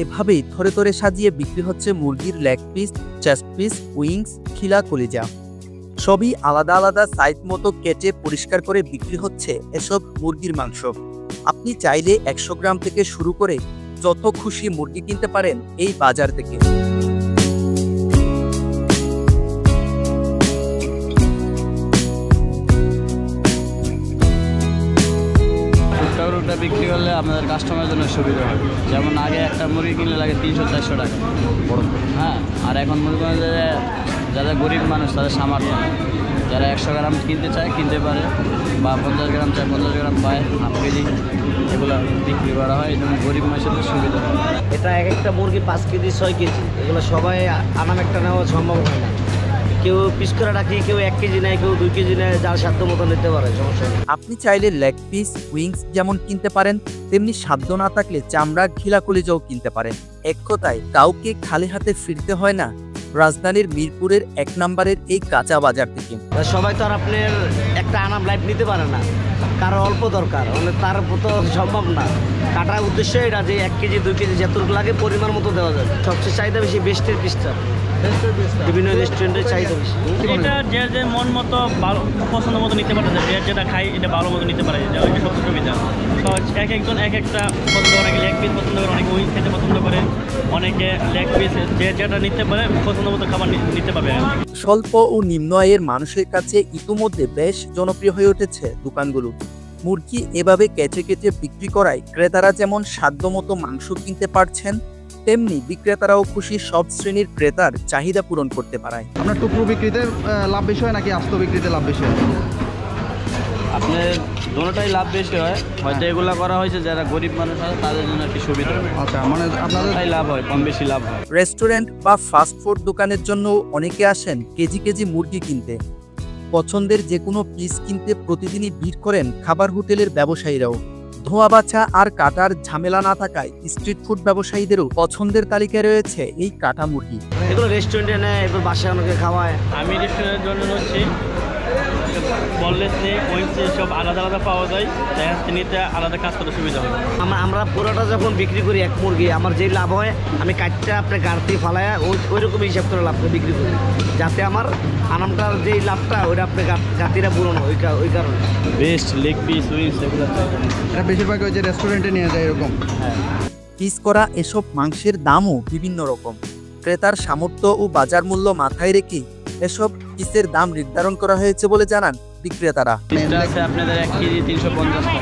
এভাবেই থরে থরে সাজিয়ে বিক্রি হচ্ছে মুরগির leg piece, chest piece, wings, খিলা, কলিজা। সবই আলাদা আলাদা সাইজ মতো কেটে পরিষ্কার করে বিক্রি হচ্ছে এসব মুরগির মাংস। আপনি চাইলে 100 গ্রাম থেকে শুরু করে যত খুশি মুরগি কিনতে পারেন এই বাজার থেকে। বিক্রি করলে আমাদের কাস্টমারের জন্য সুবিধা হয়। যেমন আগে একটা মুরগি কিনলে লাগে 300-400 টাকা, হ্যাঁ। আর এখন মনে করেন যে যারা গরিব মানুষ তাদের সামর্থ্য, যারা 100 গ্রাম কিনতে চায় কিনতে পারে, বা 50 গ্রাম চায় 50 গ্রাম পায়, হাফ কেজি এগুলো বিক্রি করা হয়। এই জন্য গরিব মানুষের সুবিধা হয়। এটা এক একটা মুরগি 5 কেজি 6 কেজি, এগুলো সবাই আনাম একটা নেওয়া সম্ভব হয় না। কেউ পিস করে রাখি, কেউ 1 কেজি নেয়, কেউ 2 কেজি নেয়, যার সাধ্য মতো নিতে পারে, সমস্যা নেই। আপনি চাইলে লেগ পিস, উইংস যেমন কিনতে পারেন, তেমনি সাধ্য না থাকলে চামড়া, খিলা, কলিজাও কিনতে পারেন। এক কথায় কাউকে খালি হাতে ফিরতে হয় না রাজধানীর মিরপুরের 1 নম্বরের এই কাঁচা বাজার থেকে। সবাই তো আর আপনার একটা আনাম লাইফ নিতে পারে না, কারো অল্প দরকার, মানে তার তো সম্ভব না। কাটার উদ্দেশ্য এটা যে 1 কেজি 2 কেজি যতটুকু লাগে পরিমাণ মতো দেওয়া যাবে। সবচেয়ে চাহিদা বেশি বেস্টের পিসটা, বিভিন্ন রেস্টুরেন্টের চাহিদা বেশি। এটা যে যে মন মতো ভালো পছন্দ মতো নিতে পারে, যে যেটা খাই এটা ভালো মতো নিতে পারে, এটা সবচেয়ে সুবিধা। এক একজন এক একটা পছন্দ করে, অনেকে লেগ পিস পছন্দ করে, অনেকে উইংস খেতে পছন্দ করে, অনেকে লেগ পিস যে যেটা নিতে পারে পছন্দ মতো খাবার নিতে পারবে। স্বল্প ও নিম্ন আয়ের মানুষের কাছে ইতিমধ্যে বেশ জনপ্রিয় হয়ে উঠেছে দোকানগুলো। মুরগি এভাবে কেটে কেটে বিক্রি করায় ক্রেতারা যেমন সাধ্যমতো মাংস কিনতে পারছেন, তেমনি বিক্রেতারাও খুশি সব শ্রেণীর ক্রেতার চাহিদা পূরণ করতে পারায়। আপনার টুকরো বিক্রিতে লাভ বেশি হয় নাকি আস্ত বিক্রিতে লাভ বেশি হয়? আপনার দুটোটাই লাভ বেশি হয়। হয়তো এগুলো করা হয়েছে যারা গরিব মানুষ আছে তাদের জন্য একটি সুবিধা। আচ্ছা, মানে আপনাদের লাভ হয়, কম বেশি লাভ হয়। রেস্টুরেন্ট বা ফাস্ট ফুড দোকানের জন্য অনেকে আসেন কেজি কেজি মুরগি কিনতে। পছন্দের যে কোনো পিস কিনতে প্রতিদিনই ভিড় করেন খাবার হোটেলের ব্যবসায়ীরাও। ধোয়া বাছা আর কাটার ঝামেলা না থাকায় স্ট্রিট ফুড ব্যবসায়ীদেরও পছন্দের তালিকায় রয়েছে এই কাটা মুরগি। এগুলো রেস্টুরেন্টে নেয়, এবার বাসায় অনেকে খাওয়ায়। আমি রেস্টুরেন্টের জন্য হচ্ছে বললেস নেই, উইংস সব আলাদা আলাদা পাওয়া যায়, তাই নিতে আলাদা কাজ করতে সুবিধা হয়। আমরা পুরোটা যখন বিক্রি করি এক মুরগি, আমার যেই লাভ হয় আমি কাটটা আপনার গাড়তি ফালায় ওই রকম হিসাব করে লাভটা বিক্রি করি, যাতে আমার আনামটার যেই লাভটা ওইটা আপনার গাড়তিটা পূরণ হয়। ওই কারণে বেস্ট লেগ পিস, উইংস এগুলো এটা বেশিরভাগ ওই যে রেস্টুরেন্টে নিয়ে যায় এরকম। হ্যাঁ, পিস করা এসব মাংসের দামও বিভিন্ন রকম। ক্রেতার সামর্থ্য ও বাজার মূল্য মাথায় রেখে এসব পিসের দাম নির্ধারণ করা হয়েছে বলে জানান বিক্রেতারা। পিসটা আছে আপনাদের 1 কেজি 350 টাকা,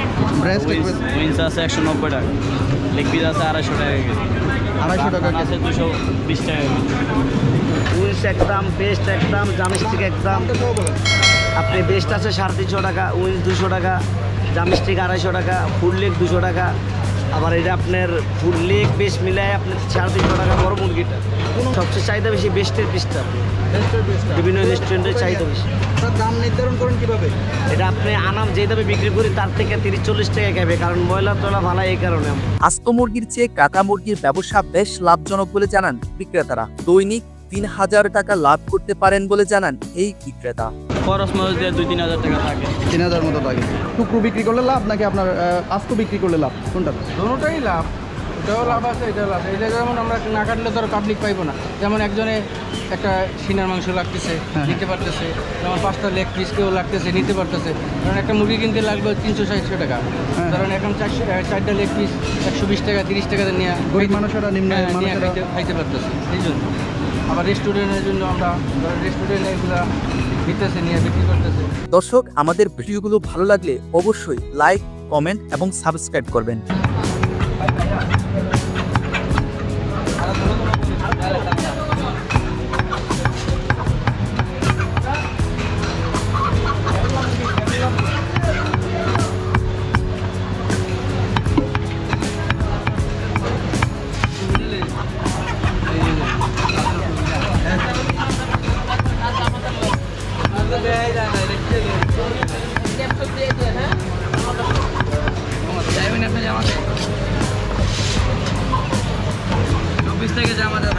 উইংস আছে 190 টাকা, লেগ পিস আছে 250 টাকা কেজি, 250 টাকা আছে 220 টাকা কেজি। উইংস একদম, বেস্ট একদম, জামস্টিক একদম। আপনি বেস্ট আছে 350 টাকা, উইংস 200 টাকা, জামস্টিক 250 টাকা, ফুল লেগ 200 টাকা। আবার এটা আপনার ফুল লেগ বেস্ট মিলায় আপনার 350 টাকা বড় মুরগিটা। সবচেয়ে চাহিদা বেশি বেস্টের পিসটা, বিভিন্ন রেস্টুরেন্টের চাহিদা বেশি। দাম নির্ধারণ করেন কিভাবে? এটা আপনি আনাম যে দামে বিক্রি করি তার থেকে 30-40 টাকা খাবে, কারণ ময়লা তোলা ভালো এই কারণে। আস্ত মুরগির চেয়ে কাটা মুরগির ব্যবসা বেশ লাভজনক বলে জানান বিক্রেতারা। দৈনিক 3000 টাকা লাভ করতে পারেন বলে জানান এই বিক্রেতা। খরচ মতো দিয়ে 2-3 হাজার টাকা থাকে, 3000 মতো থাকে। টুকরো বিক্রি করলে লাভ নাকি আপনার আস্ত বিক্রি করলে লাভ, কোনটা? দুটোটাই লাভ, ওটাও লাভ আছে, এটাও লাভ। এটা যেমন আমরা না কাটলে তো আর পাবলিক পাইবো না। যেমন একজনে একটা সিনার মাংস লাগতেছে, নিতে পারতেছে, যেমন 5টা লেগ পিস কেউ লাগতেছে, নিতে পারতেছে। কারণ একটা মুরগি কিনতে লাগবে 360 টাকা, কারণ এখন 4টা লেগ পিস 120 টাকা 30 টাকা নিয়ে গরিব মানুষেরা নিম্ন খাইতে পারতেছে। এই জন্য আবার রেস্টুরেন্টের জন্য আমরা রেস্টুরেন্টে এগুলো নিতেছে, নিয়ে বিক্রি করতেছে। দর্শক, আমাদের ভিডিওগুলো ভালো লাগলে অবশ্যই লাইক, কমেন্ট এবং সাবস্ক্রাইব করবেন। থেকে যে আমাদের